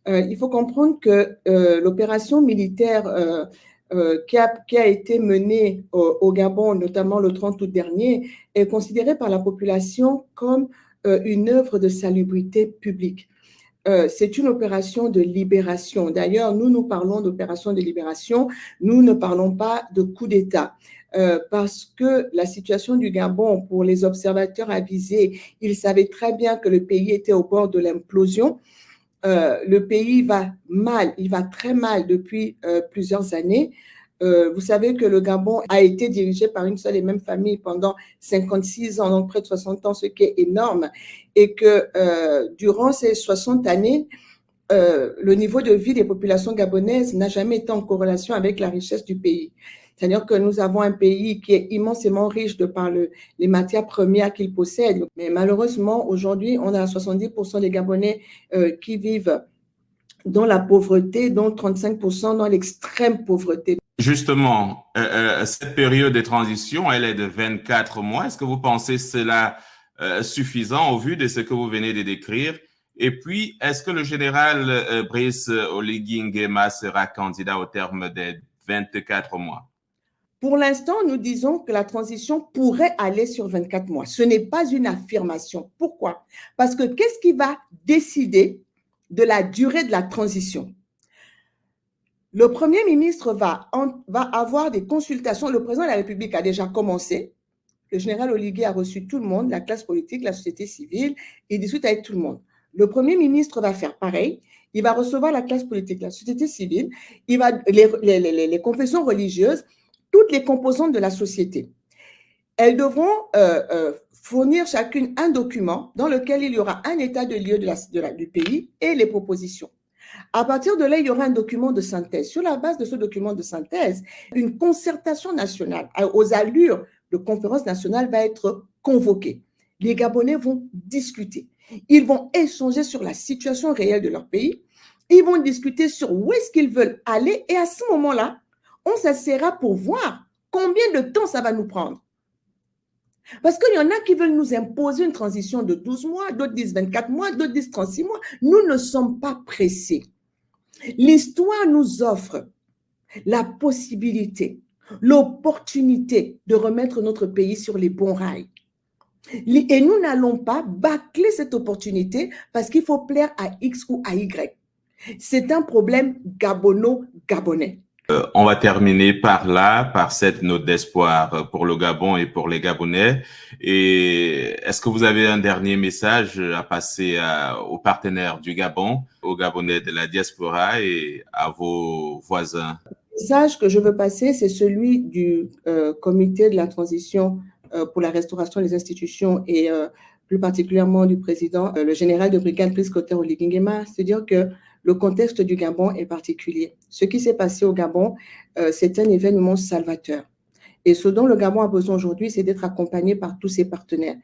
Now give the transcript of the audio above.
Il faut comprendre que l'opération militaire qui a été menée au Gabon, notamment le 30 août dernier, est considérée par la population comme une œuvre de salubrité publique. C'est une opération de libération. D'ailleurs, nous parlons d'opération de libération, nous ne parlons pas de coup d'État. Parce que la situation du Gabon, pour les observateurs avisés, ils savaient très bien que le pays était au bord de l'implosion. Le pays va mal, il va très mal depuis plusieurs années. Vous savez que le Gabon a été dirigé par une seule et même famille pendant 56 ans, donc près de 60 ans, ce qui est énorme. Et que durant ces 60 années, le niveau de vie des populations gabonaises n'a jamais été en corrélation avec la richesse du pays. C'est-à-dire que nous avons un pays qui est immensément riche de par les matières premières qu'il possède. Mais malheureusement, aujourd'hui, on a 70% des Gabonais qui vivent dans la pauvreté, dont 35% dans l'extrême pauvreté. Justement, cette période de transition, elle est de 24 mois. Est-ce que vous pensez cela suffisant au vu de ce que vous venez de décrire? Et puis, est-ce que le général Brice Oligui Nguema sera candidat au terme des 24 mois? Pour l'instant, nous disons que la transition pourrait aller sur 24 mois. Ce n'est pas une affirmation. Pourquoi? Parce que qu'est-ce qui va décider de la durée de la transition? Le Premier ministre va avoir des consultations. Le président de la République a déjà commencé. Le général Oligui a reçu tout le monde, la classe politique, la société civile. Il discute avec tout le monde. Le Premier ministre va faire pareil. Il va recevoir la classe politique, la société civile, les confessions religieuses, toutes les composantes de la société. Elles devront fournir chacune un document dans lequel il y aura un état de lieu du pays et les propositions. À partir de là, il y aura un document de synthèse. Sur la base de ce document de synthèse, une concertation nationale aux allures de conférence nationale va être convoquée. Les Gabonais vont discuter. Ils vont échanger sur la situation réelle de leur pays. Ils vont discuter sur où est-ce qu'ils veulent aller. Et à ce moment-là, on s'asseyra pour voir combien de temps ça va nous prendre. Parce qu'il y en a qui veulent nous imposer une transition de 12 mois, d'autres disent 24 mois, d'autres disent 36 mois. Nous ne sommes pas pressés. L'histoire nous offre la possibilité, l'opportunité de remettre notre pays sur les bons rails. Et nous n'allons pas bâcler cette opportunité parce qu'il faut plaire à X ou à Y. C'est un problème gabono-gabonais. On va terminer par là, par cette note d'espoir pour le Gabon et pour les Gabonais. Et est-ce que vous avez un dernier message à passer aux partenaires du Gabon, aux Gabonais de la diaspora et à vos voisins? Le message que je veux passer, c'est celui du comité de la transition pour la restauration des institutions et plus particulièrement du président, le général de brigade Brice Oligui Nguema, c'est-à-dire que le contexte du Gabon est particulier. Ce qui s'est passé au Gabon, c'est un événement salvateur. Et ce dont le Gabon a besoin aujourd'hui, c'est d'être accompagné par tous ses partenaires.